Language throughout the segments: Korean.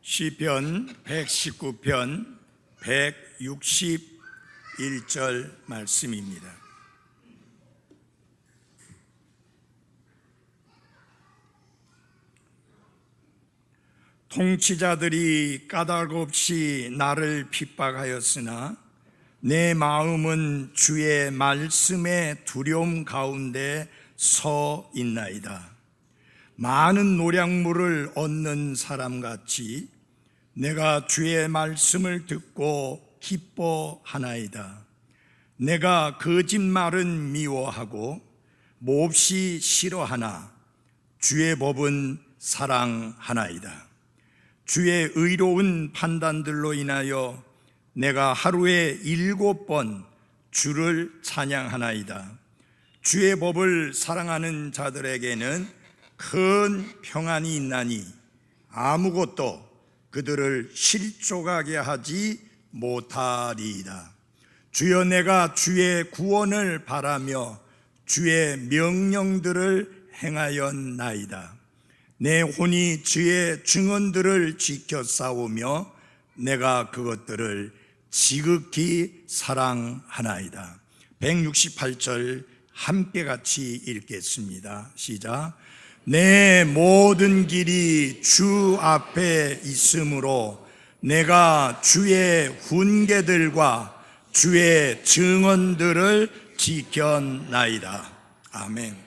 시편 119편 161절 말씀입니다. 통치자들이 까닭 없이 나를 핍박하였으나 내 마음은 주의 말씀의 두려움 가운데 서 있나이다. 많은 노량물을 얻는 사람같이 내가 주의 말씀을 듣고 기뻐하나이다. 내가 거짓말은 미워하고 몹시 싫어하나 주의 법은 사랑하나이다. 주의 의로운 판단들로 인하여 내가 하루에 7번 주를 찬양하나이다. 주의 법을 사랑하는 자들에게는 큰 평안이 있나니 아무것도 그들을 실족하게 하지 못하리이다. 주여, 내가 주의 구원을 바라며 주의 명령들을 행하였나이다. 내 혼이 주의 증언들을 지켜 싸우며 내가 그것들을 지극히 사랑하나이다. 168절 함께 같이 읽겠습니다. 시작. 내 모든 길이 주 앞에 있으므로 내가 주의 훈계들과 주의 증언들을 지켰나이다. 아멘.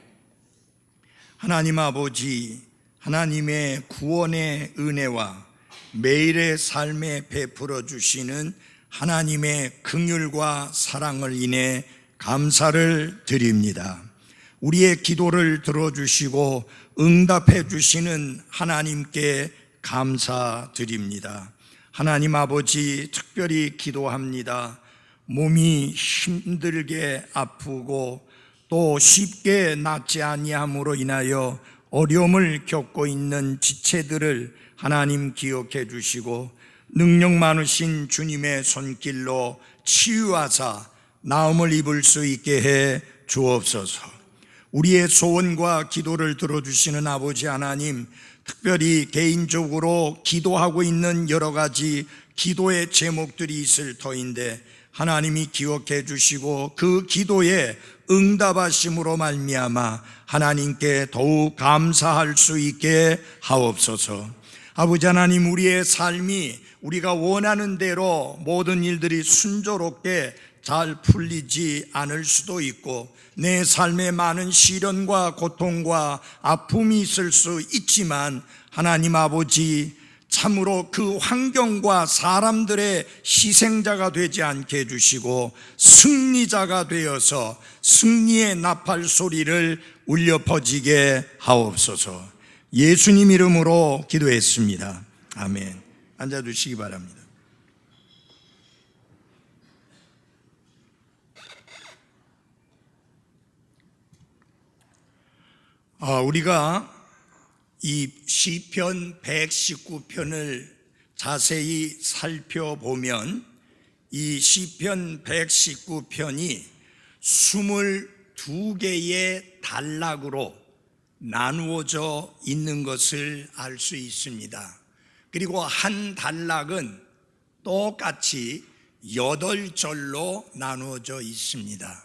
하나님 아버지, 하나님의 구원의 은혜와 매일의 삶에 베풀어 주시는 하나님의 긍휼과 사랑을 인해 감사를 드립니다. 우리의 기도를 들어주시고 응답해 주시는 하나님께 감사드립니다. 하나님 아버지, 특별히 기도합니다. 몸이 힘들게 아프고 또 쉽게 낫지 아니함으로 인하여 어려움을 겪고 있는 지체들을 하나님 기억해 주시고 능력 많으신 주님의 손길로 치유하사 나음을 입을 수 있게 해 주옵소서. 우리의 소원과 기도를 들어주시는 아버지 하나님, 특별히 개인적으로 기도하고 있는 여러 가지 기도의 제목들이 있을 터인데 하나님이 기억해 주시고 그 기도에 응답하심으로 말미암아 하나님께 더욱 감사할 수 있게 하옵소서. 아버지 하나님, 우리의 삶이 우리가 원하는 대로 모든 일들이 순조롭게 잘 풀리지 않을 수도 있고 내 삶에 많은 시련과 고통과 아픔이 있을 수 있지만 하나님 아버지, 참으로 그 환경과 사람들의 희생자가 되지 않게 해주시고 승리자가 되어서 승리의 나팔 소리를 울려 퍼지게 하옵소서. 예수님 이름으로 기도했습니다. 아멘. 앉아주시기 바랍니다. 우리가 이 시편 119편을 자세히 살펴보면 이 시편 119편이 22개의 단락으로 나누어져 있는 것을 알 수 있습니다. 그리고 한 단락은 똑같이 8절로 나누어져 있습니다.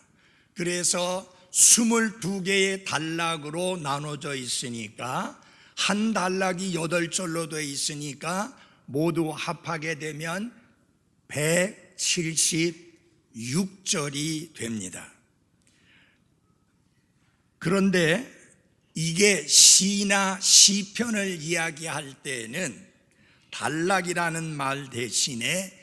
그래서 22개의 단락으로 나눠져 있으니까 한 단락이 8절로 되어 있으니까 모두 합하게 되면 176절이 됩니다. 그런데 이게 시나 시편을 이야기할 때에는 단락이라는 말 대신에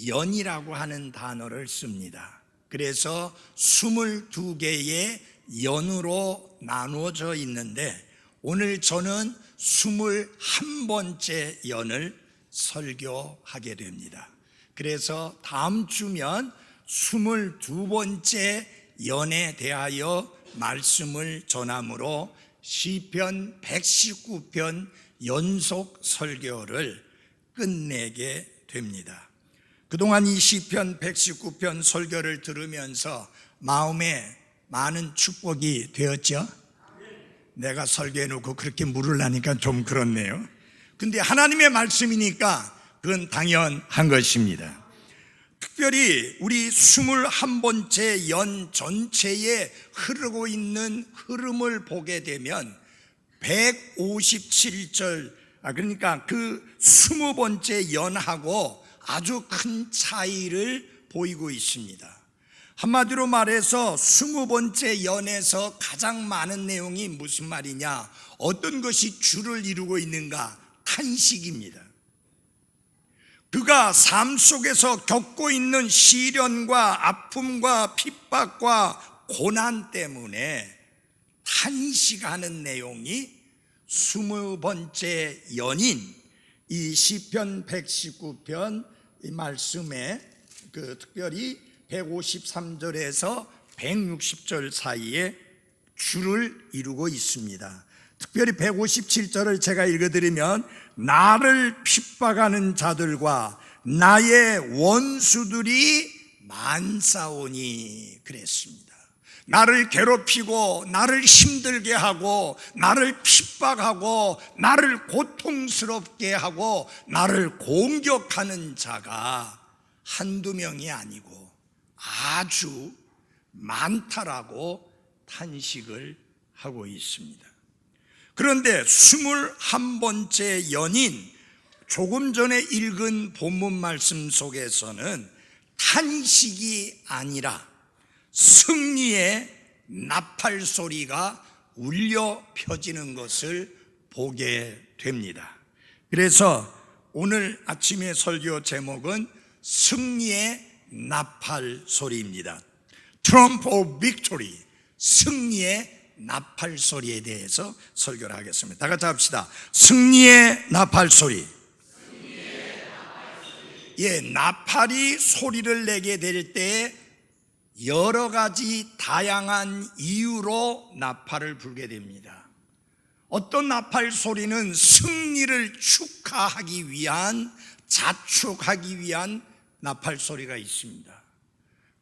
연이라고 하는 단어를 씁니다. 그래서 22개의 연으로 나누어져 있는데 오늘 저는 21번째 연을 설교하게 됩니다. 그래서 다음 주면 22번째 연에 대하여 말씀을 전함으로 시편 119편 연속 설교를 끝내게 됩니다. 그동안 이 시편 119편 설교를 들으면서 마음에 많은 축복이 되었죠? 내가 설교해놓고 그렇게 물으려니까 좀 그렇네요. 근데 하나님의 말씀이니까 그건 당연한 것입니다. 특별히 우리 21번째 연 전체에 흐르고 있는 흐름을 보게 되면 157절, 그러니까 그 20번째 연하고 아주 큰 차이를 보이고 있습니다. 한마디로 말해서 20번째 연에서 가장 많은 내용이 무슨 말이냐, 어떤 것이 주를 이루고 있는가? 탄식입니다. 그가 삶 속에서 겪고 있는 시련과 아픔과 핍박과 고난 때문에 탄식하는 내용이 20번째 연인 이 시편 119편 이 말씀에 특별히 153절에서 160절 사이에 주를 이루고 있습니다. 특별히 157절을 제가 읽어드리면 나를 핍박하는 자들과 나의 원수들이 많사오니 그랬습니다. 나를 괴롭히고 나를 힘들게 하고 나를 핍박하고 나를 고통스럽게 하고 나를 공격하는 자가 한두 명이 아니고 아주 많다라고 탄식을 하고 있습니다. 그런데 21번째 연인, 조금 전에 읽은 본문 말씀 속에서는 탄식이 아니라 승리의 나팔 소리가 울려 펴지는 것을 보게 됩니다. 그래서 오늘 아침의 설교 제목은 승리의 나팔 소리입니다. Trump of Victory, 승리의 나팔 소리에 대해서 설교를 하겠습니다. 다 같이 합시다. 승리의 나팔 소리. 예, 나팔이 소리를 내게 될 때 여러 가지 다양한 이유로 나팔을 불게 됩니다. 어떤 나팔 소리는 승리를 축하하기 위한, 자축하기 위한 나팔 소리가 있습니다.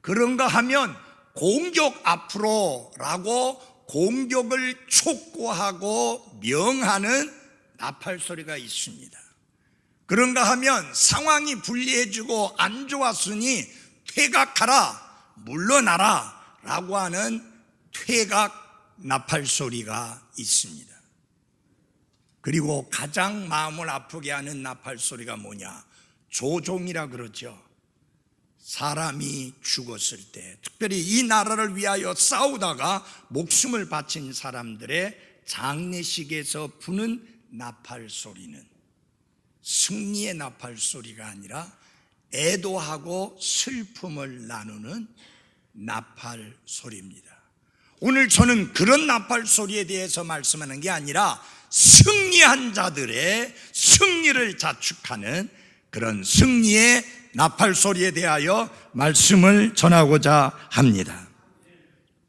그런가 하면 공격 앞으로 라고 공격을 촉구하고 명하는 나팔 소리가 있습니다. 그런가 하면 상황이 불리해지고 안 좋았으니 퇴각하라, 물러나라 라고 하는 퇴각 나팔 소리가 있습니다. 그리고 가장 마음을 아프게 하는 나팔 소리가 뭐냐? 조종이라 그러죠. 사람이 죽었을 때, 특별히 이 나라를 위하여 싸우다가 목숨을 바친 사람들의 장례식에서 부는 나팔 소리는 승리의 나팔 소리가 아니라 애도하고 슬픔을 나누는 나팔 소리입니다. 오늘 저는 그런 나팔 소리에 대해서 말씀하는 게 아니라 승리한 자들의 승리를 자축하는 그런 승리의 나팔 소리에 대하여 말씀을 전하고자 합니다.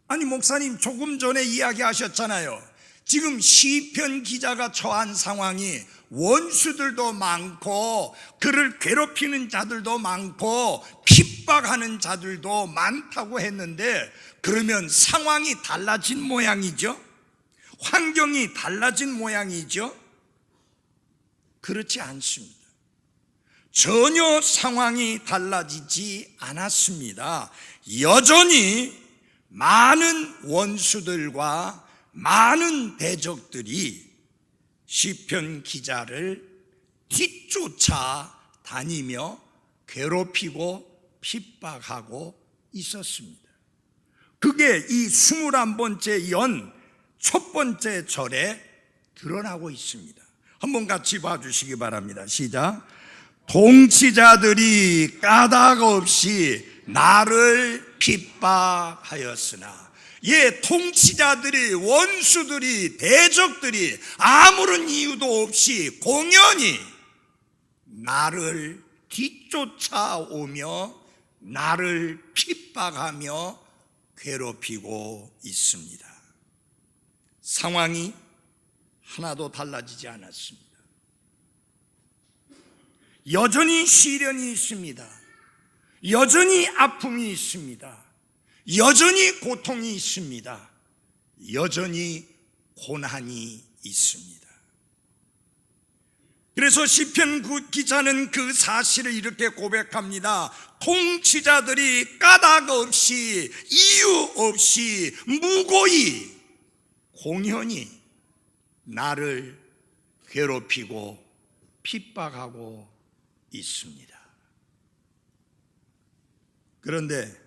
아니 목사님, 조금 전에 이야기하셨잖아요. 지금 시편 기자가 처한 상황이 원수들도 많고 그를 괴롭히는 자들도 많고 핍박하는 자들도 많다고 했는데, 그러면 상황이 달라진 모양이죠? 환경이 달라진 모양이죠? 그렇지 않습니다. 전혀 상황이 달라지지 않았습니다. 여전히 많은 원수들과 많은 대적들이 시편 기자를 뒤쫓아 다니며 괴롭히고 핍박하고 있었습니다. 그게 이 21번째 연 첫 번째 절에 드러나고 있습니다. 한번 같이 봐주시기 바랍니다. 시작. 통치자들이 까닭 없이 나를 핍박하였으나, 예, 통치자들이, 원수들이, 대적들이 아무런 이유도 없이 공연히 나를 뒤쫓아오며 나를 핍박하며 괴롭히고 있습니다. 상황이 하나도 달라지지 않았습니다. 여전히 시련이 있습니다. 여전히 아픔이 있습니다. 여전히 고통이 있습니다. 여전히 고난이 있습니다. 그래서 시편 기자는 그 사실을 이렇게 고백합니다. 통치자들이 까닭 없이 이유 없이 무고히 공연히 나를 괴롭히고 핍박하고 있습니다. 그런데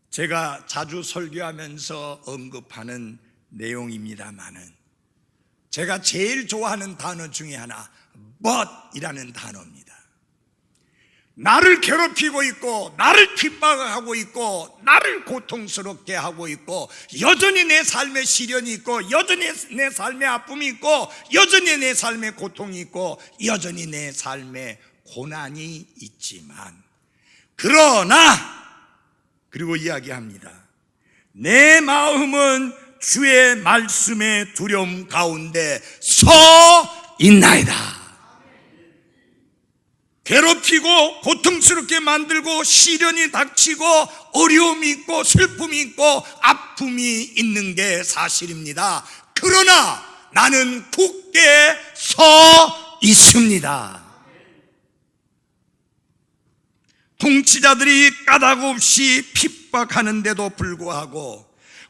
제가 자주 설교하면서 언급하는 내용입니다마는 제가 제일 좋아하는 단어 중에 하나 but 이라는 단어입니다. 나를 괴롭히고 있고 나를 핍박하고 있고 나를 고통스럽게 하고 있고 여전히 내 삶에 시련이 있고 여전히 내 삶에 아픔이 있고 여전히 내 삶에 고통이 있고 여전히 내 삶에 고난이 있지만 그러나 그리고 이야기합니다. 내 마음은 주의 말씀의 두려움 가운데 서 있나이다. 괴롭히고 고통스럽게 만들고 시련이 닥치고 어려움이 있고 슬픔이 있고 아픔이 있는 게 사실입니다. 그러나 나는 굳게 서 있습니다. 통치자들이 까닭 없이 핍박하는데도 불구하고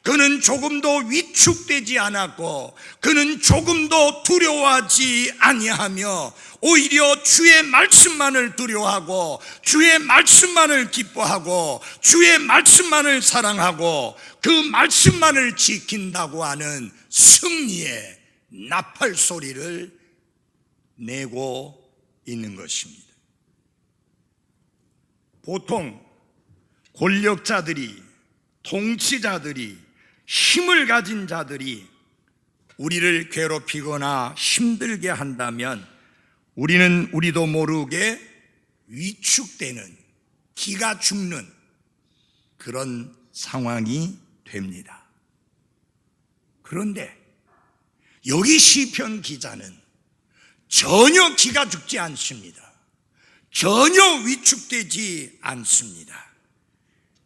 그는 조금도 위축되지 않았고 그는 조금도 두려워하지 아니하며 오히려 주의 말씀만을 두려워하고 주의 말씀만을 기뻐하고 주의 말씀만을 사랑하고 그 말씀만을 지킨다고 하는 승리의 나팔 소리를 내고 있는 것입니다. 보통 권력자들이, 통치자들이, 힘을 가진 자들이 우리를 괴롭히거나 힘들게 한다면 우리도 모르게 위축되는, 기가 죽는 그런 상황이 됩니다. 그런데 여기 시편 기자는 전혀 기가 죽지 않습니다. 전혀 위축되지 않습니다.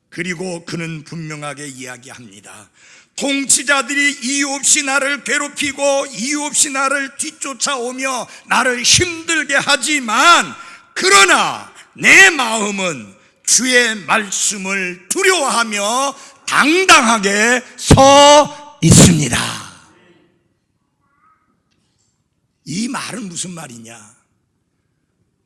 그리고 그는 분명하게 이야기합니다. 통치자들이 이유 없이 나를 괴롭히고 이유 없이 나를 뒤쫓아오며 나를 힘들게 하지만 그러나 내 마음은 주의 말씀을 두려워하며 당당하게 서 있습니다. 이 말은 무슨 말이냐?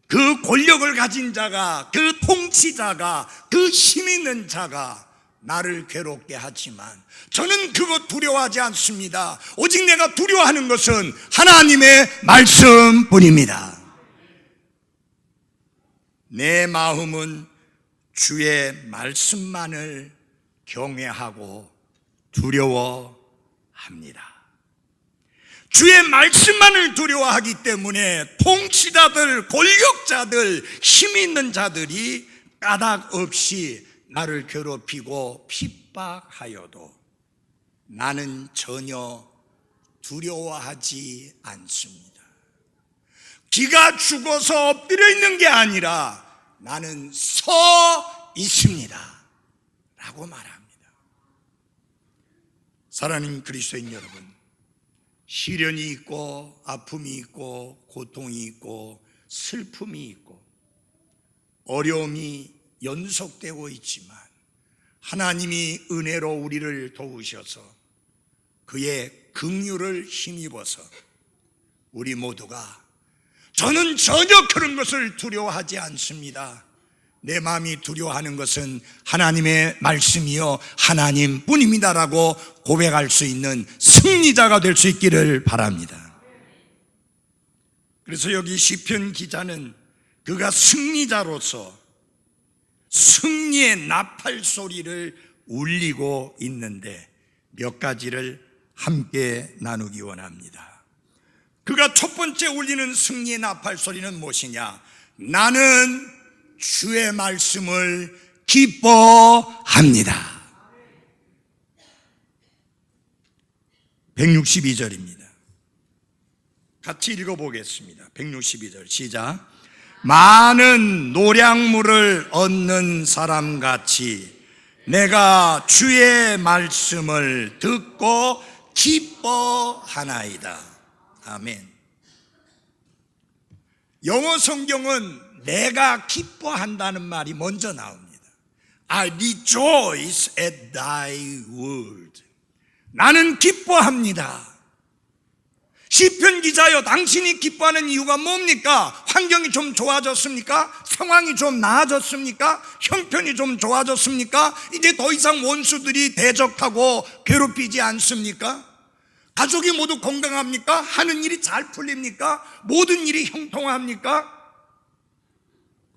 그 권력을 가진 자가, 그 통치자가, 그 힘 있는 자가 나를 괴롭게 하지만 저는 그것 두려워하지 않습니다. 오직 내가 두려워하는 것은 하나님의 말씀뿐입니다. 내 마음은 주의 말씀만을 경외하고 두려워합니다. 주의 말씀만을 두려워하기 때문에 통치자들, 권력자들, 힘 있는 자들이 까닭 없이 나를 괴롭히고 핍박하여도 나는 전혀 두려워하지 않습니다. 기가 죽어서 엎드려 있는 게 아니라 나는 서 있습니다 라고 말합니다. 사랑하는 그리스도인 여러분, 시련이 있고 아픔이 있고 고통이 있고 슬픔이 있고 어려움이 연속되고 있지만 하나님이 은혜로 우리를 도우셔서 그의 긍휼을 힘입어서 우리 모두가 저는 전혀 그런 것을 두려워하지 않습니다. 내 마음이 두려워하는 것은 하나님의 말씀이요 하나님뿐입니다라고 고백할 수 있는 승리자가 될 수 있기를 바랍니다. 그래서 여기 시편 기자는 그가 승리자로서 승리의 나팔 소리를 울리고 있는데 몇 가지를 함께 나누기 원합니다. 그가 첫 번째 울리는 승리의 나팔 소리는 무엇이냐? 나는 주의 말씀을 기뻐합니다. 162절입니다. 같이 읽어보겠습니다. 162절 시작. 많은 노량물을 얻는 사람같이 내가 주의 말씀을 듣고 기뻐하나이다. 아멘. 영어 성경은 내가 기뻐한다는 말이 먼저 나옵니다. I rejoice at thy word. 나는 기뻐합니다. 시편 기자여, 당신이 기뻐하는 이유가 뭡니까? 환경이 좀 좋아졌습니까? 상황이 좀 나아졌습니까? 형편이 좀 좋아졌습니까? 이제 더 이상 원수들이 대적하고 괴롭히지 않습니까? 가족이 모두 건강합니까? 하는 일이 잘 풀립니까? 모든 일이 형통합니까?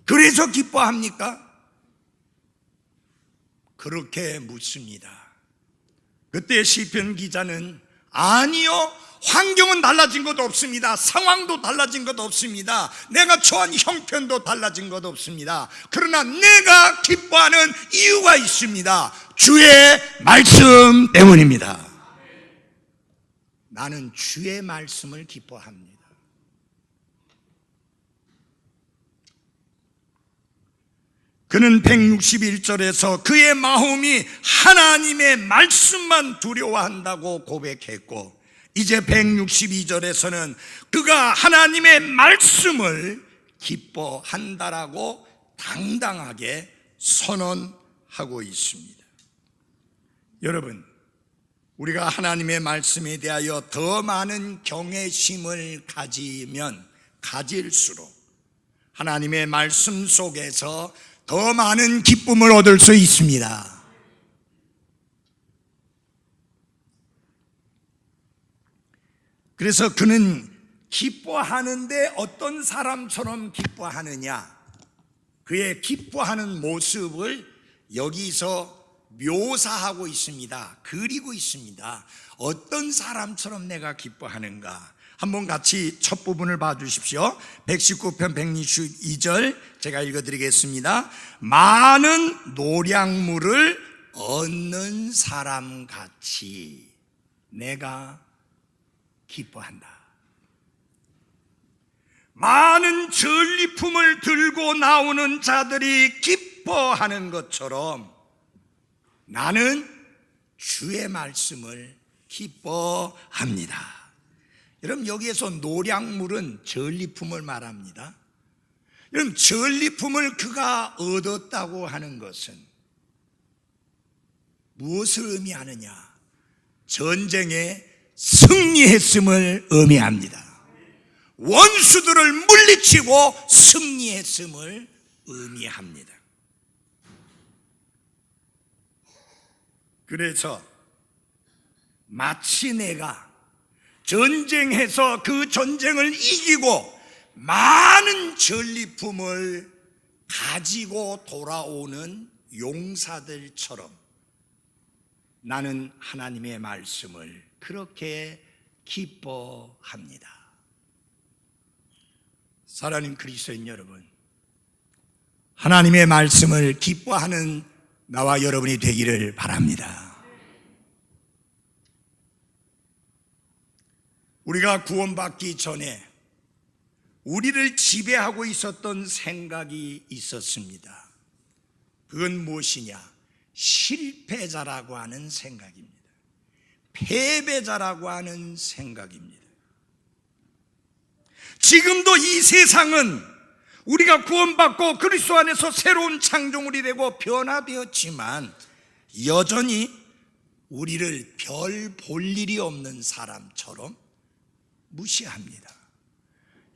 그래서 기뻐합니까? 그렇게 묻습니다. 그때 시편 기자는 아니요, 환경은 달라진 것도 없습니다. 상황도 달라진 것도 없습니다. 내가 처한 형편도 달라진 것도 없습니다. 그러나 내가 기뻐하는 이유가 있습니다. 주의 말씀 때문입니다. 나는 주의 말씀을 기뻐합니다. 그는 161절에서 그의 마음이 하나님의 말씀만 두려워한다고 고백했고, 이제 162절에서는 그가 하나님의 말씀을 기뻐한다라고 당당하게 선언하고 있습니다. 여러분, 우리가 하나님의 말씀에 대하여 더 많은 경외심을 가지면 가질수록 하나님의 말씀 속에서 더 많은 기쁨을 얻을 수 있습니다. 그래서 그는 기뻐하는데 어떤 사람처럼 기뻐하느냐, 그의 기뻐하는 모습을 여기서 묘사하고 있습니다. 그리고 있습니다. 어떤 사람처럼 내가 기뻐하는가? 한번 같이 첫 부분을 봐주십시오. 119편 162절 제가 읽어드리겠습니다. 많은 노량물을 얻는 사람같이 내가 기뻐한다. 많은 전리품을 들고 나오는 자들이 기뻐하는 것처럼 나는 주의 말씀을 기뻐합니다. 여러분, 여기에서 노량물은 전리품을 말합니다. 여러분, 전리품을 그가 얻었다고 하는 것은 무엇을 의미하느냐? 전쟁에 승리했음을 의미합니다. 원수들을 물리치고 승리했음을 의미합니다. 그래서 마치 내가 전쟁해서 그 전쟁을 이기고 많은 전리품을 가지고 돌아오는 용사들처럼 나는 하나님의 말씀을 그렇게 기뻐합니다. 사랑하는 그리스도인 여러분, 하나님의 말씀을 기뻐하는 나와 여러분이 되기를 바랍니다. 우리가 구원받기 전에 우리를 지배하고 있었던 생각이 있었습니다. 그건 무엇이냐? 실패자라고 하는 생각입니다. 패배자라고 하는 생각입니다. 지금도 이 세상은 우리가 구원받고 그리스도 안에서 새로운 창조물이 되고 변화되었지만 여전히 우리를 별 볼 일이 없는 사람처럼 무시합니다.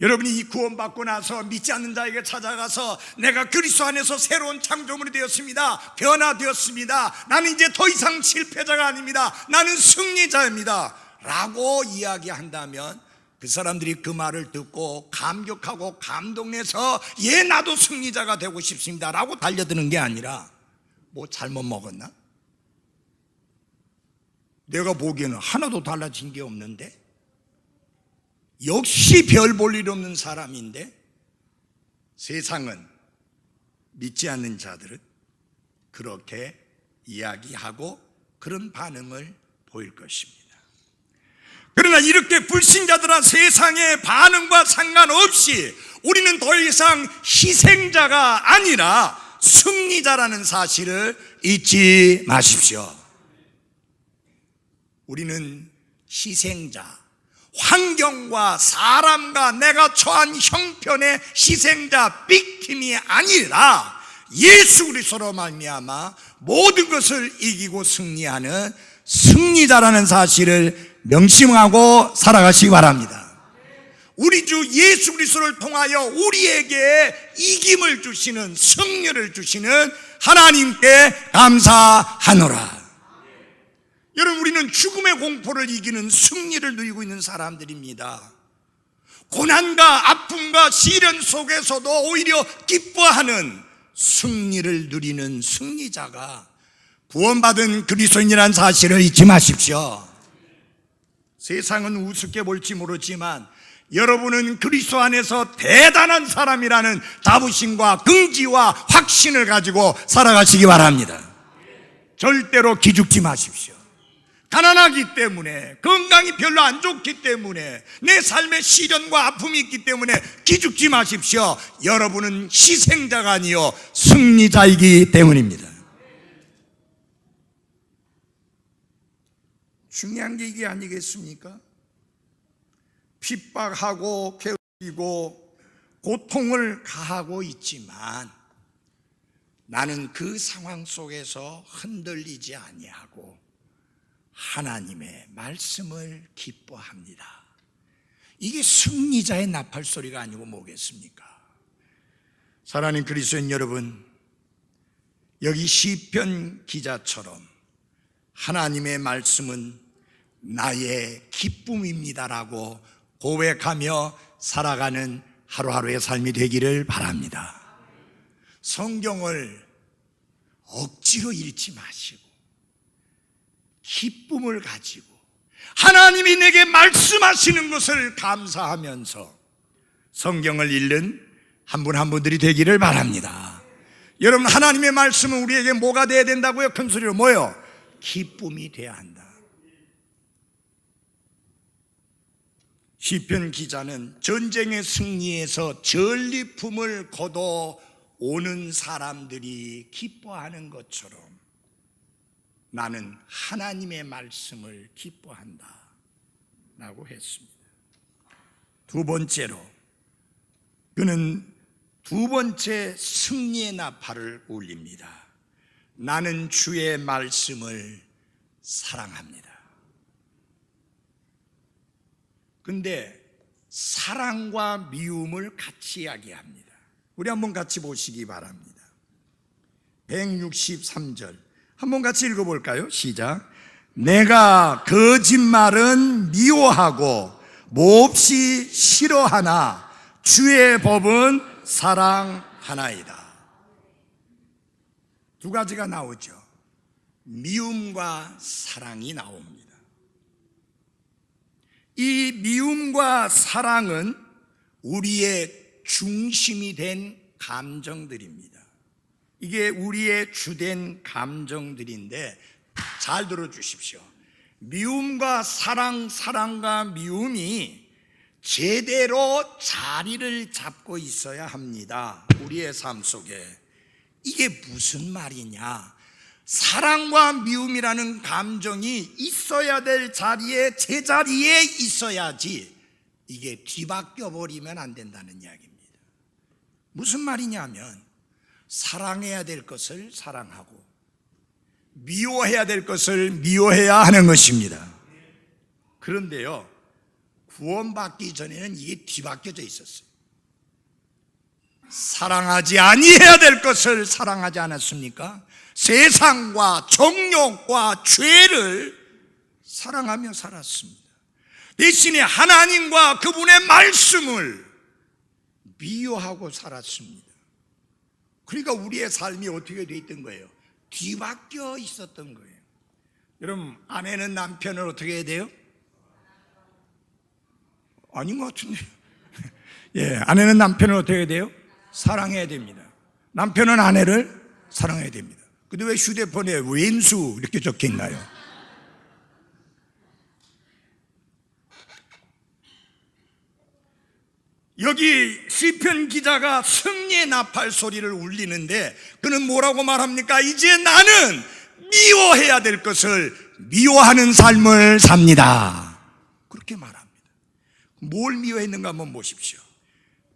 여러분이 이 구원받고 나서 믿지 않는 자에게 찾아가서 내가 그리스도 안에서 새로운 창조물이 되었습니다, 변화되었습니다, 나는 이제 더 이상 실패자가 아닙니다, 나는 승리자입니다 라고 이야기한다면 그 사람들이 그 말을 듣고 감격하고 감동해서 예, 나도 승리자가 되고 싶습니다 라고 달려드는 게 아니라 뭐 잘못 먹었나? 내가 보기에는 하나도 달라진 게 없는데, 역시 별 볼 일 없는 사람인데, 세상은, 믿지 않는 자들은 그렇게 이야기하고 그런 반응을 보일 것입니다. 그러나 이렇게 불신자들한 세상의 반응과 상관없이 우리는 더 이상 희생자가 아니라 승리자라는 사실을 잊지 마십시오. 우리는 희생자, 환경과 사람과 내가 처한 형편의 희생자 빅팀이 아니라 예수 그리스도로 말미암아 모든 것을 이기고 승리하는 승리자라는 사실을 명심하고 살아가시기 바랍니다. 우리 주 예수 그리스도를 통하여 우리에게 이김을 주시는, 승리를 주시는 하나님께 감사하노라. 여러분, 우리는 죽음의 공포를 이기는 승리를 누리고 있는 사람들입니다. 고난과 아픔과 시련 속에서도 오히려 기뻐하는 승리를 누리는 승리자가 구원받은 그리스도인이라는 사실을 잊지 마십시오. 세상은 우습게 볼지 모르지만 여러분은 그리스도 안에서 대단한 사람이라는 자부심과 긍지와 확신을 가지고 살아가시기 바랍니다. 절대로 기죽지 마십시오. 가난하기 때문에, 건강이 별로 안 좋기 때문에, 내 삶에 시련과 아픔이 있기 때문에 기죽지 마십시오. 여러분은 희생자가 아니요 승리자이기 때문입니다. 중요한 게 이게 아니겠습니까? 핍박하고 괴롭히고 고통을 가하고 있지만 나는 그 상황 속에서 흔들리지 아니하고 하나님의 말씀을 기뻐합니다. 이게 승리자의 나팔소리가 아니고 뭐겠습니까? 사랑하는 그리스도인 여러분, 여기 시편 기자처럼 하나님의 말씀은 나의 기쁨입니다라고 고백하며 살아가는 하루하루의 삶이 되기를 바랍니다. 성경을 억지로 읽지 마시고 기쁨을 가지고 하나님이 내게 말씀하시는 것을 감사하면서 성경을 읽는 한 분 한 분들이 되기를 바랍니다. 여러분, 하나님의 말씀은 우리에게 뭐가 돼야 된다고요? 큰 소리로 뭐요? 기쁨이 돼야 한다. 시편 기자는 전쟁의 승리에서 전리품을 거둬 오는 사람들이 기뻐하는 것처럼 나는 하나님의 말씀을 기뻐한다 라고 했습니다. 두 번째로 그는 두 번째 승리의 나팔을 울립니다. 나는 주의 말씀을 사랑합니다. 근데 사랑과 미움을 같이 이야기합니다. 우리 한번 같이 보시기 바랍니다. 163절 한번 같이 읽어볼까요? 시작. 내가 거짓말은 미워하고 몹시 싫어하나 주의 법은 사랑하나이다. 두 가지가 나오죠. 미움과 사랑이 나옵니다. 이 미움과 사랑은 우리의 중심이 된 감정들입니다. 이게 우리의 주된 감정들인데 잘 들어주십시오. 미움과 사랑, 사랑과 미움이 제대로 자리를 잡고 있어야 합니다. 우리의 삶 속에. 이게 무슨 말이냐? 사랑과 미움이라는 감정이 있어야 될 자리에, 제자리에 있어야지 이게 뒤바뀌어 버리면 안 된다는 이야기입니다. 무슨 말이냐면 사랑해야 될 것을 사랑하고 미워해야 될 것을 미워해야 하는 것입니다. 그런데요, 구원받기 전에는 이게 뒤바뀌어져 있었어요. 사랑하지 아니해야 될 것을 사랑하지 않았습니까? 세상과 정욕과 죄를 사랑하며 살았습니다. 대신에 하나님과 그분의 말씀을 미워하고 살았습니다. 그러니까 우리의 삶이 어떻게 돼 있던 거예요? 뒤바뀌어 있었던 거예요. 여러분, 아내는 남편을 어떻게 해야 돼요? 아닌 것 같은데. 예, 아내는 남편을 어떻게 해야 돼요? 사랑해야 됩니다. 남편은 아내를 사랑해야 됩니다. 근데 왜 휴대폰에 왼수 이렇게 적혀 있나요? 여기 시편 기자가 승리의 나팔 소리를 울리는데 그는 뭐라고 말합니까? 이제 나는 미워해야 될 것을 미워하는 삶을 삽니다. 그렇게 말합니다. 뭘 미워했는가 한번 보십시오.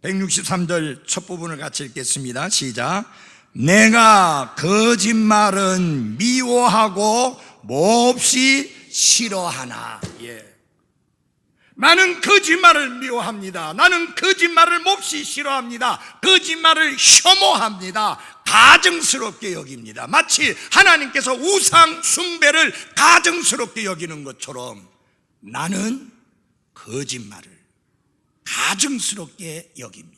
163절 첫 부분을 같이 읽겠습니다. 시작. 내가 거짓말은 미워하고 몹시 싫어하나. 나는 거짓말을 미워합니다. 나는 거짓말을 몹시 싫어합니다. 거짓말을 혐오합니다. 가증스럽게 여깁니다. 마치 하나님께서 우상 숭배를 가증스럽게 여기는 것처럼 나는 거짓말을 가증스럽게 여깁니다.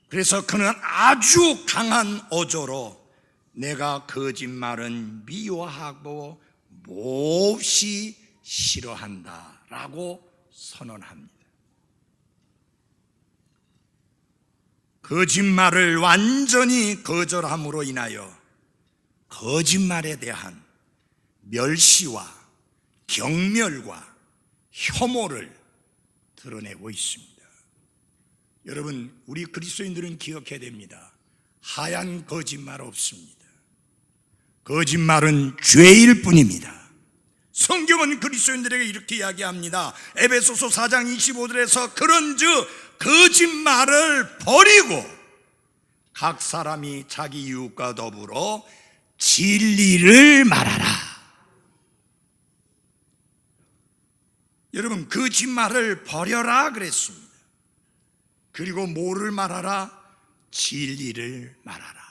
그래서 그는 아주 강한 어조로 내가 거짓말은 미워하고 몹시 싫어한다 라고 선언합니다. 거짓말을 완전히 거절함으로 인하여 거짓말에 대한 멸시와 경멸과 혐오를 드러내고 있습니다. 여러분, 우리 그리스도인들은 기억해야 됩니다. 하얀 거짓말 없습니다. 거짓말은 죄일 뿐입니다. 성경은 그리스도인들에게 이렇게 이야기합니다. 에베소서 4장 25절에서 그런즉 거짓말을 버리고 각 사람이 자기 이웃과 더불어 진리를 말하라. 여러분, 거짓말을 버려라 그랬습니다. 그리고 뭐를 말하라? 진리를 말하라.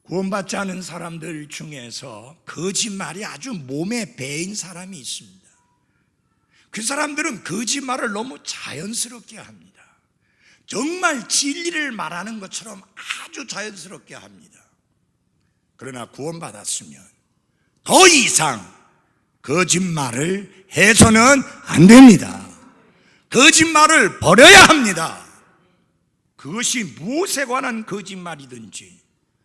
구원받지 않은 사람들 중에서 거짓말이 아주 몸에 배인 사람이 있습니다. 그 사람들은 거짓말을 너무 자연스럽게 합니다. 정말 진리를 말하는 것처럼 아주 자연스럽게 합니다. 그러나 구원받았으면 더 이상 거짓말을 해서는 안 됩니다. 거짓말을 버려야 합니다. 그것이 무엇에 관한 거짓말이든지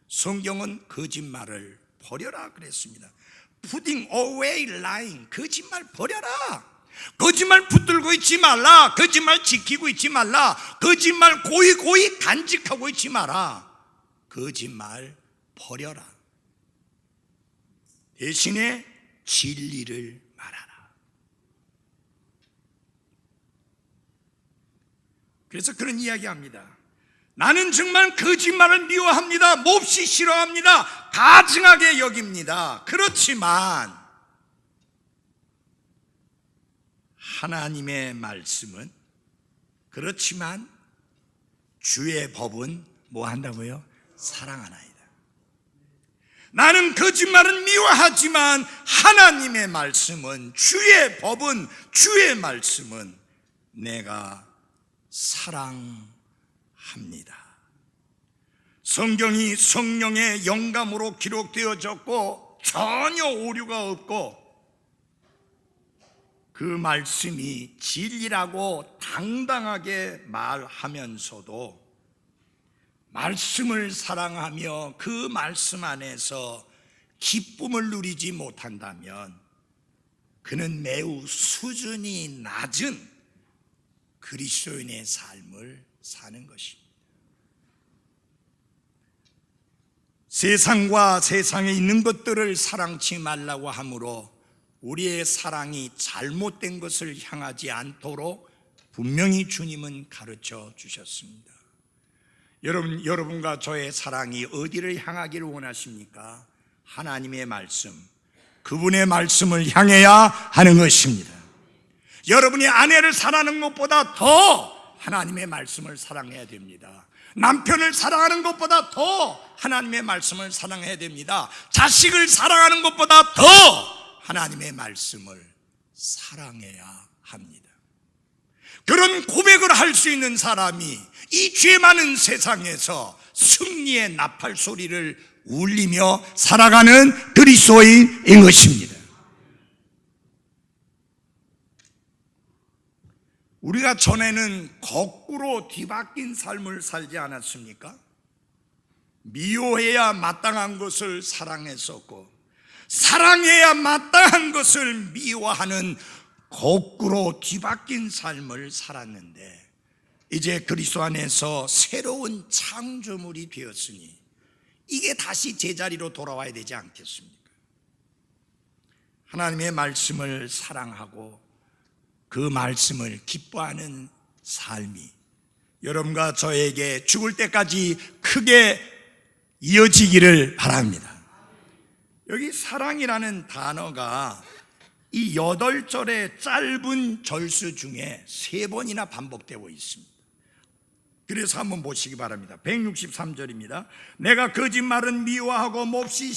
성경은 거짓말을 버려라 그랬습니다. Putting away lying, 거짓말 버려라. 거짓말 붙들고 있지 말라. 거짓말 지키고 있지 말라. 거짓말 고이 간직하고 있지 마라. 거짓말 버려라. 대신에 진리를 말하라. 그래서 그런 이야기합니다. 나는 정말 거짓말을 미워합니다. 몹시 싫어합니다. 가증하게 여깁니다. 그렇지만 하나님의 말씀은, 그렇지만 주의 법은 뭐 한다고요? 사랑하나이다. 나는 거짓말은 미워하지만 하나님의 말씀은, 주의 법은, 주의 말씀은 내가 사랑합니다. 성경이 성령의 영감으로 기록되어졌고 전혀 오류가 없고 그 말씀이 진리라고 당당하게 말하면서도 말씀을 사랑하며 그 말씀 안에서 기쁨을 누리지 못한다면 그는 매우 수준이 낮은 그리스도인의 삶을 사는 것입니다. 세상과 세상에 있는 것들을 사랑치 말라고 하므로 우리의 사랑이 잘못된 것을 향하지 않도록 분명히 주님은 가르쳐 주셨습니다. 여러분과 저의 사랑이 어디를 향하기를 원하십니까? 하나님의 말씀, 그분의 말씀을 향해야 하는 것입니다. 여러분이 아내를 사랑하는 것보다 더 하나님의 말씀을 사랑해야 됩니다. 남편을 사랑하는 것보다 더 하나님의 말씀을 사랑해야 됩니다. 자식을 사랑하는 것보다 더 하나님의 말씀을 사랑해야 합니다. 그런 고백을 할 수 있는 사람이 이 죄 많은 세상에서 승리의 나팔 소리를 울리며 살아가는 그리스도인인 것입니다. 우리가 전에는 거꾸로 뒤바뀐 삶을 살지 않았습니까? 미워해야 마땅한 것을 사랑했었고 사랑해야 마땅한 것을 미워하는 거꾸로 뒤바뀐 삶을 살았는데 이제 그리스도 안에서 새로운 창조물이 되었으니 이게 다시 제자리로 돌아와야 되지 않겠습니까? 하나님의 말씀을 사랑하고 그 말씀을 기뻐하는 삶이 여러분과 저에게 죽을 때까지 크게 이어지기를 바랍니다. 여기 사랑이라는 단어가 이 8절의 짧은 절수 중에 3번이나 반복되고 있습니다. 그래서 한번 보시기 바랍니다. 163절입니다. 내가 거짓말은 미워하고 몹시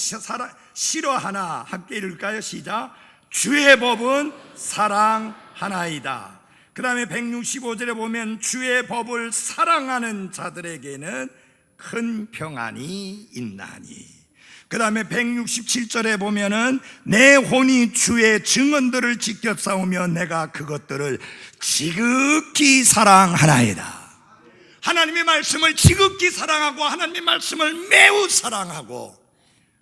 싫어하나, 함께 읽을까요? 시작. 주의 법은 사랑하나이다. 그 다음에 165절에 보면 주의 법을 사랑하는 자들에게는 큰 평안이 있나니. 그 다음에 167절에 보면은 내 혼이 주의 증언들을 지켜 싸우며 내가 그것들을 지극히 사랑하나이다. 하나님의 말씀을 지극히 사랑하고 하나님의 말씀을 매우 사랑하고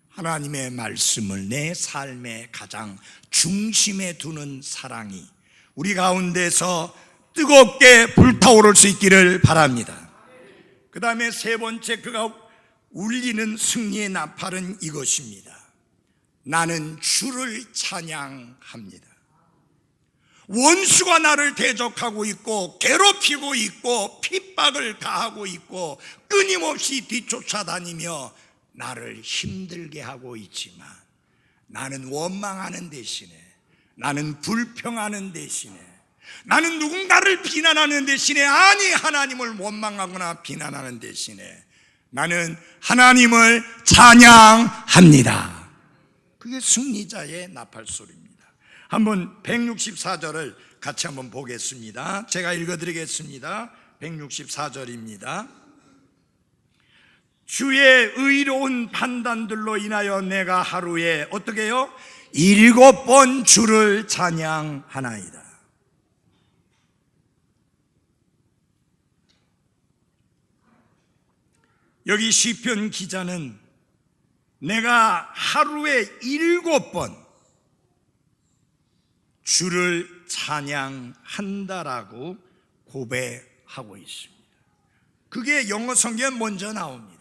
하나님의 말씀을 내 삶의 가장 중심에 두는 사랑이 우리 가운데서 뜨겁게 불타오를 수 있기를 바랍니다. 그 다음에 3번째 그가 울리는 승리의 나팔은 이것입니다. 나는 주를 찬양합니다. 원수가 나를 대적하고 있고 괴롭히고 있고 핍박을 가하고 있고 끊임없이 뒤쫓아다니며 나를 힘들게 하고 있지만 나는 원망하는 대신에, 나는 불평하는 대신에, 나는 누군가를 비난하는 대신에, 아니 하나님을 원망하거나 비난하는 대신에 나는 하나님을 찬양합니다. 그게 승리자의 나팔소리입니다. 한번 164절을 같이 한번 보겠습니다. 제가 읽어드리겠습니다. 164절입니다. 주의 의로운 판단들로 인하여 내가 하루에 어떻게 해요? 7번 주를 찬양하나이다. 여기 시편 기자는 내가 하루에 7번 주를 찬양한다라고 고백하고 있습니다. 그게 영어 성경에 먼저 나옵니다.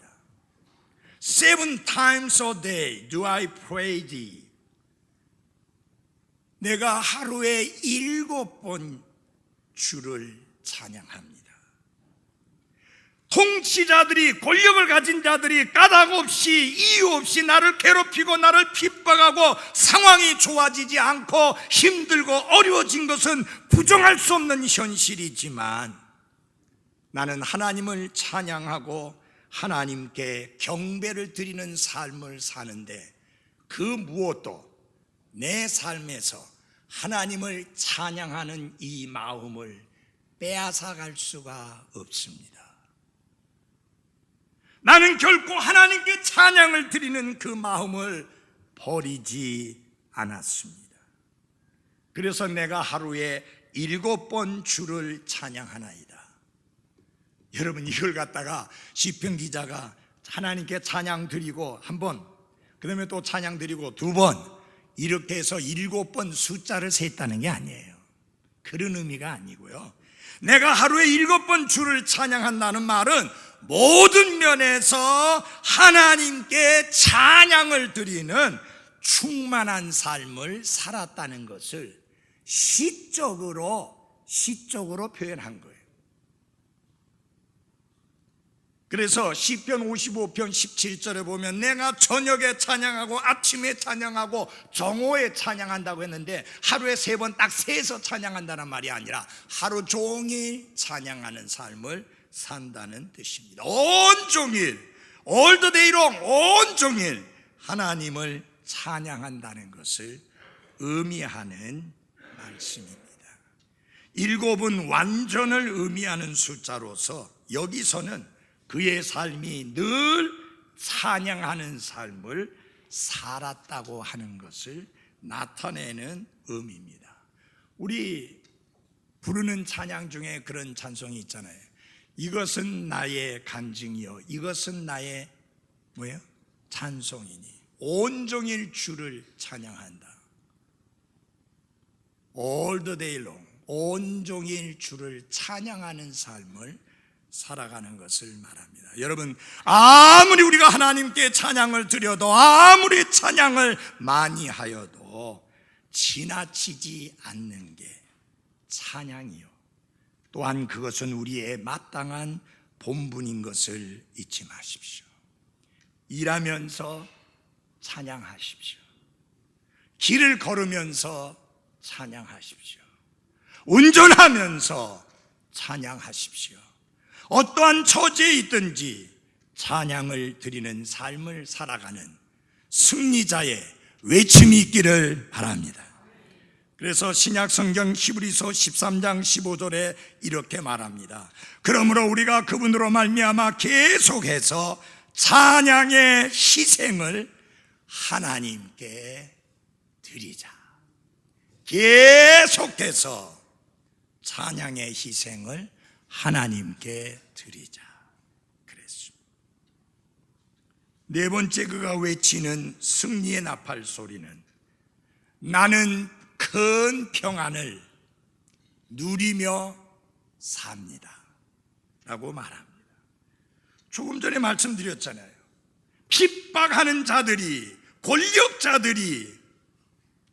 7 times a day do I pray thee. 내가 하루에 7번 주를 찬양합니다. 통치자들이, 권력을 가진 자들이 까닭없이 이유 없이 나를 괴롭히고 나를 핍박하고 상황이 좋아지지 않고 힘들고 어려워진 것은 부정할 수 없는 현실이지만 나는 하나님을 찬양하고 하나님께 경배를 드리는 삶을 사는데 그 무엇도 내 삶에서 하나님을 찬양하는 이 마음을 빼앗아갈 수가 없습니다. 나는 결코 하나님께 찬양을 드리는 그 마음을 버리지 않았습니다. 그래서 내가 하루에 7번 주를 찬양하나이다. 여러분, 이걸 갖다가 시편 기자가 하나님께 찬양 드리고 한 번, 그 다음에 또 찬양 드리고 2번, 이렇게 해서 7번 숫자를 셌다는 게 아니에요. 그런 의미가 아니고요. 내가 하루에 7번 주를 찬양한다는 말은 모든 면에서 하나님께 찬양을 드리는 충만한 삶을 살았다는 것을 시적으로 표현한 거예요. 그래서 시편 55편 17절에 보면 내가 저녁에 찬양하고 아침에 찬양하고 정오에 찬양한다고 했는데 하루에 3번 딱 세서 찬양한다는 말이 아니라 하루 종일 찬양하는 삶을 산다는 뜻입니다. 온종일, all the day long, 온종일 하나님을 찬양한다는 것을 의미하는 말씀입니다. 7은 완전을 의미하는 숫자로서 여기서는 그의 삶이 늘 찬양하는 삶을 살았다고 하는 것을 나타내는 의미입니다. 우리 부르는 찬양 중에 그런 찬송이 있잖아요. 이것은 나의 간증이요, 이것은 나의 뭐예요? 찬송이니 온종일 주를 찬양한다. All the day long, 온종일 주를 찬양하는 삶을 살아가는 것을 말합니다. 여러분, 아무리 우리가 하나님께 찬양을 드려도, 아무리 찬양을 많이 하여도 지나치지 않는 게 찬양이요, 또한 그것은 우리의 마땅한 본분인 것을 잊지 마십시오. 일하면서 찬양하십시오. 길을 걸으면서 찬양하십시오. 운전하면서 찬양하십시오. 어떠한 처지에 있든지 찬양을 드리는 삶을 살아가는 승리자의 외침이 있기를 바랍니다. 그래서 신약 성경 히브리서 13장 15절에 이렇게 말합니다. 그러므로 우리가 그분으로 말미암아 계속해서 찬양의 희생을 하나님께 드리자. 계속해서 찬양의 희생을 하나님께 드리자 그랬습니다. 네 번째 그가 외치는 승리의 나팔 소리는 나는 큰 평안을 누리며 삽니다 라고 말합니다. 조금 전에 말씀드렸잖아요. 핍박하는 자들이, 권력자들이,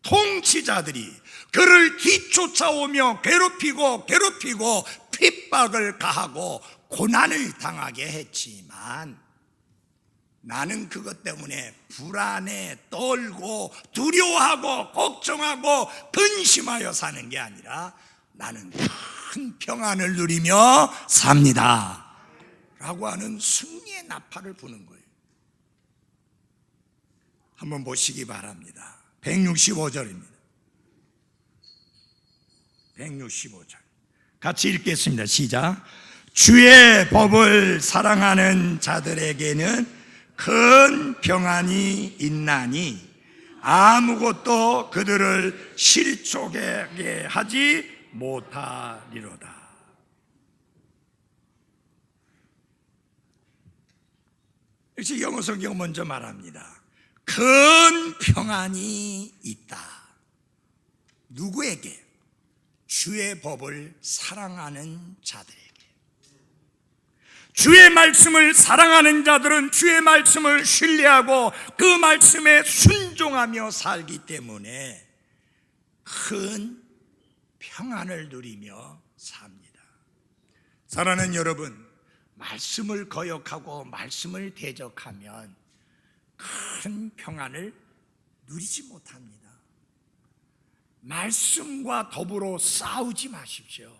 통치자들이 그를 뒤쫓아오며 괴롭히고 핍박을 가하고 고난을 당하게 했지만 나는 그것 때문에 불안해, 떨고 두려워하고 걱정하고 근심하여 사는 게 아니라 나는 큰 평안을 누리며 삽니다 라고 하는 승리의 나팔을 부는 거예요. 한번 보시기 바랍니다. 165절입니다. 165절 같이 읽겠습니다. 시작. 주의 법을 사랑하는 자들에게는 큰 평안이 있나니 아무것도 그들을 실족하게 하지 못하리로다. 역시 영어 성경 먼저 말합니다. 큰 평안이 있다. 누구에게? 주의 법을 사랑하는 자들에게. 주의 말씀을 사랑하는 자들은 주의 말씀을 신뢰하고 그 말씀에 순종하며 살기 때문에 큰 평안을 누리며 삽니다. 사랑하는 여러분, 말씀을 거역하고 말씀을 대적하면 큰 평안을 누리지 못합니다. 말씀과 더불어 싸우지 마십시오.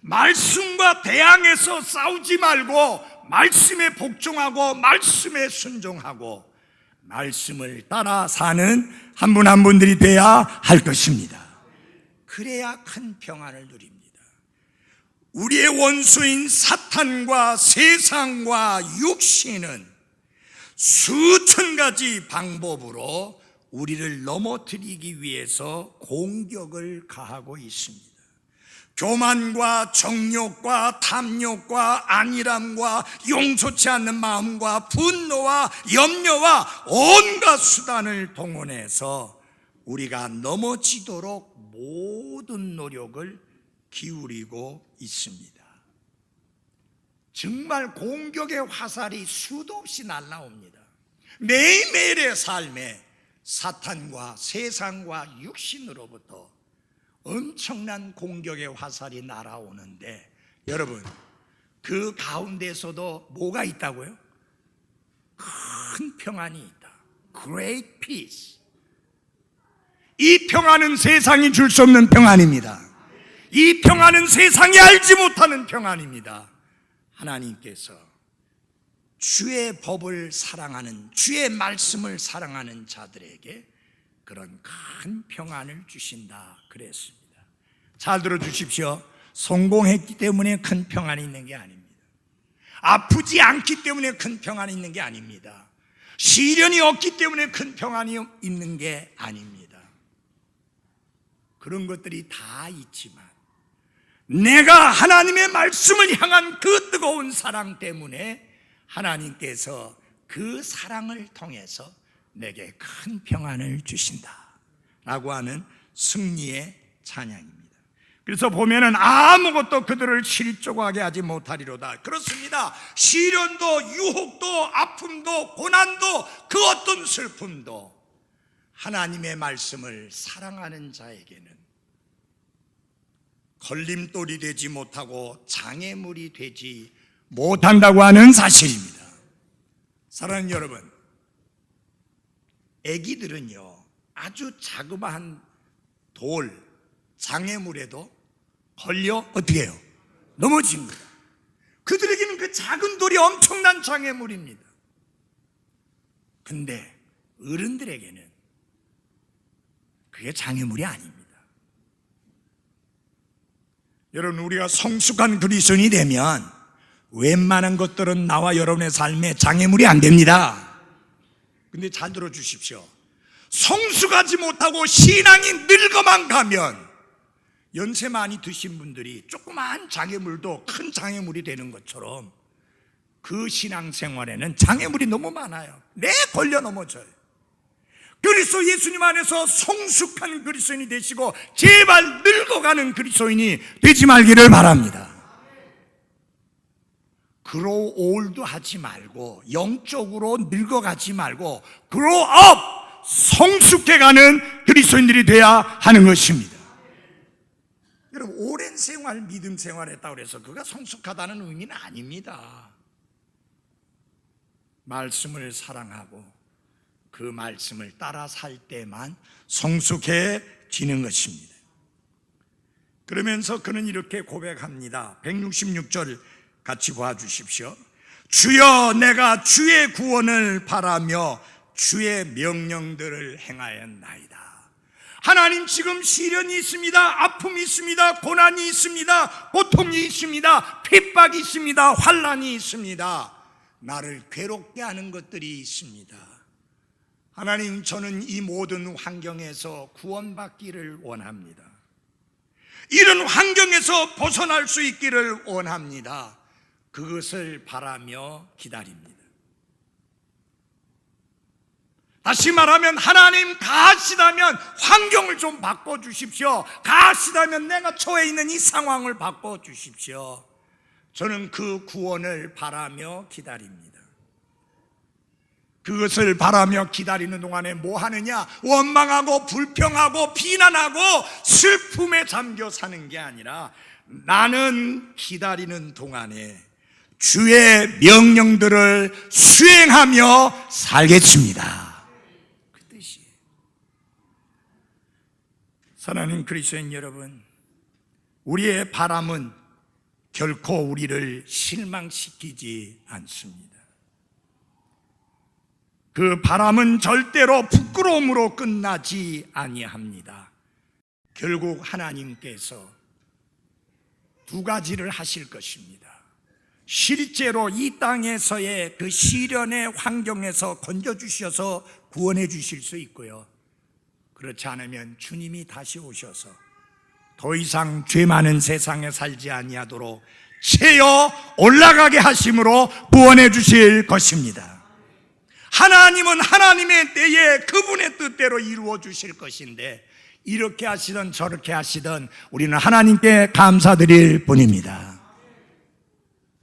말씀과 대항해서 싸우지 말고 말씀에 복종하고 말씀에 순종하고 말씀을 따라 사는 한 분 한 분들이 돼야 할 것입니다. 그래야 큰 평안을 누립니다. 우리의 원수인 사탄과 세상과 육신은 수천 가지 방법으로 우리를 넘어뜨리기 위해서 공격을 가하고 있습니다. 교만과 정욕과 탐욕과 안일함과 용서치 않는 마음과 분노와 염려와 온갖 수단을 동원해서 우리가 넘어지도록 모든 노력을 기울이고 있습니다. 정말 공격의 화살이 수도 없이 날라옵니다. 매일매일의 삶에 사탄과 세상과 육신으로부터 엄청난 공격의 화살이 날아오는데 여러분, 그 가운데서도 뭐가 있다고요? 큰 평안이 있다. Great peace. 이 평안은 세상이 줄 수 없는 평안입니다. 이 평안은 세상이 알지 못하는 평안입니다. 하나님께서 주의 법을 사랑하는, 주의 말씀을 사랑하는 자들에게 그런 큰 평안을 주신다 그랬습니다. 잘 들어주십시오. 성공했기 때문에 큰 평안이 있는 게 아닙니다. 아프지 않기 때문에 큰 평안이 있는 게 아닙니다. 시련이 없기 때문에 큰 평안이 있는 게 아닙니다. 그런 것들이 다 있지만 내가 하나님의 말씀을 향한 그 뜨거운 사랑 때문에 하나님께서 그 사랑을 통해서 내게 큰 평안을 주신다 라고 하는 승리의 찬양입니다. 그래서 보면은 아무것도 그들을 실족하게 하지 못하리로다. 그렇습니다. 시련도 유혹도 아픔도 고난도 그 어떤 슬픔도 하나님의 말씀을 사랑하는 자에게는 걸림돌이 되지 못하고 장애물이 되지 못한다고 하는 사실입니다. 사랑하는 여러분, 아기들은요 아주 자그마한 돌, 장애물에도 걸려 어떻게 해요? 넘어집니다. 그들에게는 그 작은 돌이 엄청난 장애물입니다. 근데 어른들에게는 그게 장애물이 아닙니다. 여러분, 우리가 성숙한 그리스도인이 되면 웬만한 것들은 나와 여러분의 삶에 장애물이 안 됩니다. 근데 잘 들어주십시오. 성숙하지 못하고 신앙이 늙어만 가면 연세 많이 드신 분들이 조그마한 장애물도 큰 장애물이 되는 것처럼 그 신앙생활에는 장애물이 너무 많아요. 내 걸려 넘어져요. 그리스도 예수님 안에서 성숙한 그리스도인이 되시고 제발 늙어가는 그리스도인이 되지 말기를 바랍니다. grow old 하지 말고 영적으로 늙어가지 말고 grow up, 성숙해가는 그리스도인들이 돼야 하는 것입니다. 여러분, 오랜 생활, 믿음 생활했다고 해서 그가 성숙하다는 의미는 아닙니다. 말씀을 사랑하고 그 말씀을 따라 살 때만 성숙해지는 것입니다. 그러면서 그는 이렇게 고백합니다. 166절 같이 봐주십시오. 주여, 내가 주의 구원을 바라며 주의 명령들을 행하였나이다. 하나님, 지금 시련이 있습니다. 아픔이 있습니다. 고난이 있습니다. 고통이 있습니다. 핍박이 있습니다. 환난이 있습니다. 나를 괴롭게 하는 것들이 있습니다. 하나님, 저는 이 모든 환경에서 구원받기를 원합니다. 이런 환경에서 벗어날 수 있기를 원합니다. 그것을 바라며 기다립니다. 다시 말하면, 하나님 가시다면 환경을 좀 바꿔주십시오. 가시다면 내가 처해 있는 이 상황을 바꿔주십시오. 저는 그 구원을 바라며 기다립니다. 그것을 바라며 기다리는 동안에 뭐 하느냐? 원망하고 불평하고 비난하고 슬픔에 잠겨 사는 게 아니라 나는 기다리는 동안에 주의 명령들을 수행하며 살겠습니다. 그 뜻이에요. 사랑하는 그리스도인 여러분, 우리의 바람은 결코 우리를 실망시키지 않습니다. 그 바람은 절대로 부끄러움으로 끝나지 아니합니다. 결국 하나님께서 두 가지를 하실 것입니다. 실제로 이 땅에서의 그 시련의 환경에서 건져주셔서 구원해 주실 수 있고요, 그렇지 않으면 주님이 다시 오셔서 더 이상 죄 많은 세상에 살지 아니하도록 채어 올라가게 하심으로 구원해 주실 것입니다. 하나님은 하나님의 때에 그분의 뜻대로 이루어 주실 것인데, 이렇게 하시든 저렇게 하시든 우리는 하나님께 감사드릴 뿐입니다.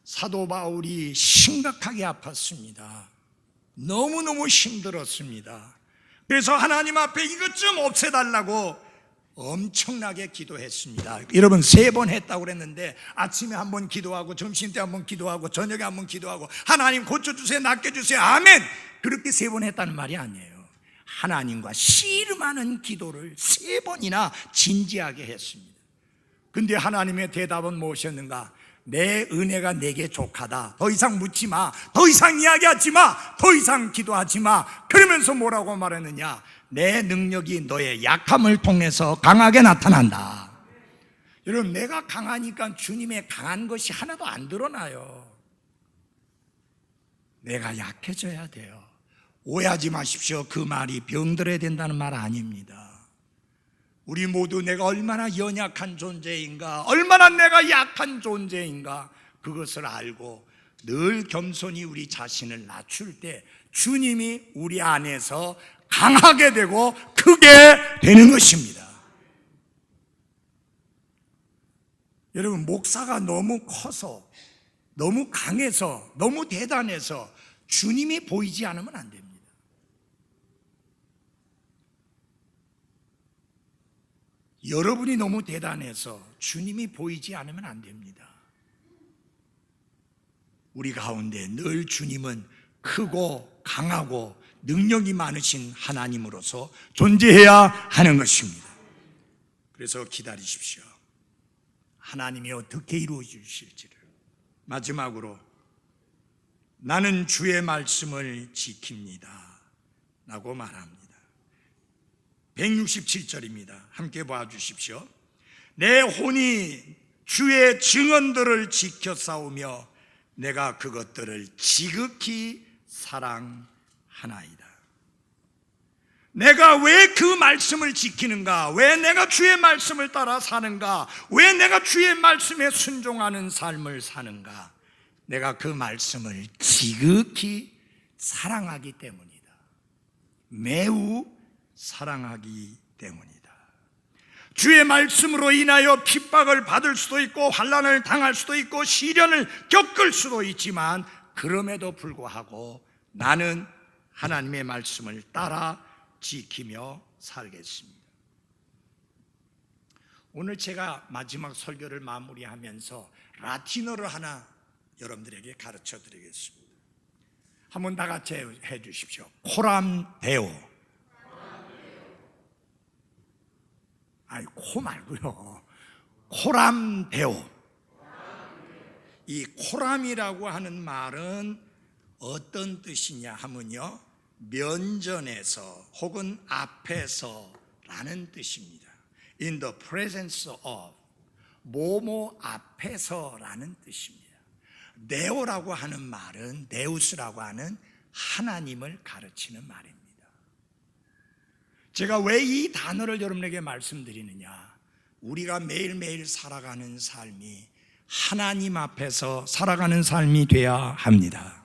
사도 바울이 심각하게 아팠습니다. 너무너무 힘들었습니다. 그래서 하나님 앞에 이것 좀 없애달라고 엄청나게 기도했습니다. 여러분, 3번 했다고 그랬는데 아침에 한 번 기도하고 점심 때 한 번 기도하고 저녁에 한 번 기도하고 하나님 고쳐주세요, 낫게주세요, 아멘, 그렇게 3번 했다는 말이 아니에요. 하나님과 씨름하는 기도를 3번이나 진지하게 했습니다. 근데 하나님의 대답은 무엇이었는가? 내 은혜가 내게 족하다. 더 이상 묻지 마, 더 이상 이야기하지 마, 더 이상 기도하지 마. 그러면서 뭐라고 말했느냐? 내 능력이 너의 약함을 통해서 강하게 나타난다. 여러분, 내가 강하니까 주님의 강한 것이 하나도 안 드러나요. 내가 약해져야 돼요. 오해하지 마십시오. 그 말이 병들어야 된다는 말 아닙니다. 우리 모두 내가 얼마나 연약한 존재인가, 얼마나 내가 약한 존재인가, 그것을 알고 늘 겸손히 우리 자신을 낮출 때 주님이 우리 안에서 강하게 되고 크게 되는 것입니다. 여러분, 목사가 너무 커서, 너무 강해서, 너무 대단해서 주님이 보이지 않으면 안 됩니다. 여러분이 너무 대단해서 주님이 보이지 않으면 안 됩니다. 우리 가운데 늘 주님은 크고 강하고 능력이 많으신 하나님으로서 존재해야 하는 것입니다. 그래서 기다리십시오. 하나님이 어떻게 이루어 주실지를. 마지막으로 나는 주의 말씀을 지킵니다 라고 말합니다. 167절입니다. 함께 봐주십시오. 내 혼이 주의 증언들을 지켜 싸우며 내가 그것들을 지극히 사랑하나이다. 내가 왜 그 말씀을 지키는가? 왜 내가 주의 말씀을 따라 사는가? 왜 내가 주의 말씀에 순종하는 삶을 사는가? 내가 그 말씀을 지극히 사랑하기 때문이다. 매우 사랑하기 때문이다. 주의 말씀으로 인하여 핍박을 받을 수도 있고 환난을 당할 수도 있고 시련을 겪을 수도 있지만 그럼에도 불구하고 나는 하나님의 말씀을 따라 지키며 살겠습니다. 오늘 제가 마지막 설교를 마무리하면서 라틴어를 하나 여러분들에게 가르쳐 드리겠습니다. 한번 다 같이 해 주십시오. 코람 데오. 아니, 코 말고요. 코람 데오. 이 코람이라고 하는 말은 어떤 뜻이냐 하면요, 면전에서 혹은 앞에서 라는 뜻입니다. In the presence of, 뭐뭐 앞에서 라는 뜻입니다. 네오라고 하는 말은, 네우스라고 하는 하나님을 가르치는 말입니다. 제가 왜 이 단어를 여러분에게 말씀드리느냐, 우리가 매일매일 살아가는 삶이 하나님 앞에서 살아가는 삶이 돼야 합니다.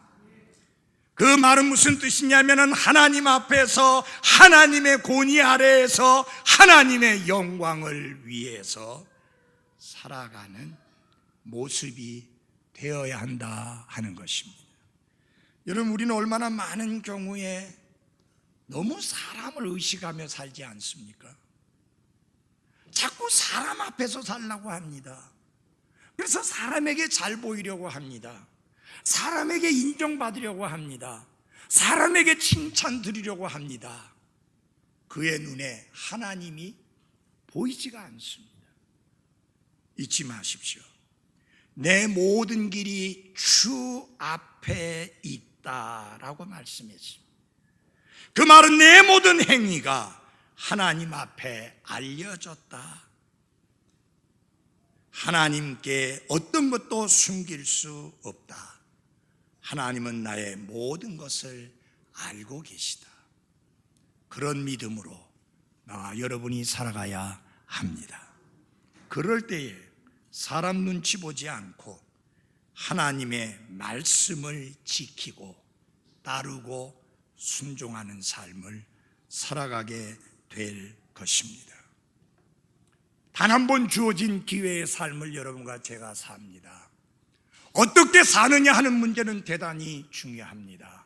그 말은 무슨 뜻이냐면 하나님 앞에서 하나님의 권위 아래에서 하나님의 영광을 위해서 살아가는 모습이 되어야 한다 하는 것입니다. 여러분, 우리는 얼마나 많은 경우에 너무 사람을 의식하며 살지 않습니까? 자꾸 사람 앞에서 살려고 합니다. 그래서 사람에게 잘 보이려고 합니다. 사람에게 인정받으려고 합니다. 사람에게 칭찬 드리려고 합니다. 그의 눈에 하나님이 보이지가 않습니다. 잊지 마십시오. 내 모든 길이 주 앞에 있다라고 말씀했습니다. 그 말은 내 모든 행위가 하나님 앞에 알려졌다. 하나님께 어떤 것도 숨길 수 없다. 하나님은 나의 모든 것을 알고 계시다. 그런 믿음으로 나와 여러분이 살아가야 합니다. 그럴 때에 사람 눈치 보지 않고 하나님의 말씀을 지키고 따르고 순종하는 삶을 살아가게 될 것입니다. 단 한 번 주어진 기회의 삶을 여러분과 제가 삽니다. 어떻게 사느냐 하는 문제는 대단히 중요합니다.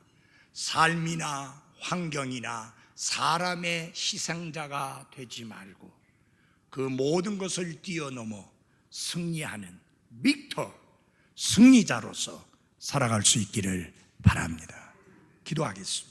삶이나 환경이나 사람의 희생자가 되지 말고 그 모든 것을 뛰어넘어 승리하는 빅터, 승리자로서 살아갈 수 있기를 바랍니다. 기도하겠습니다.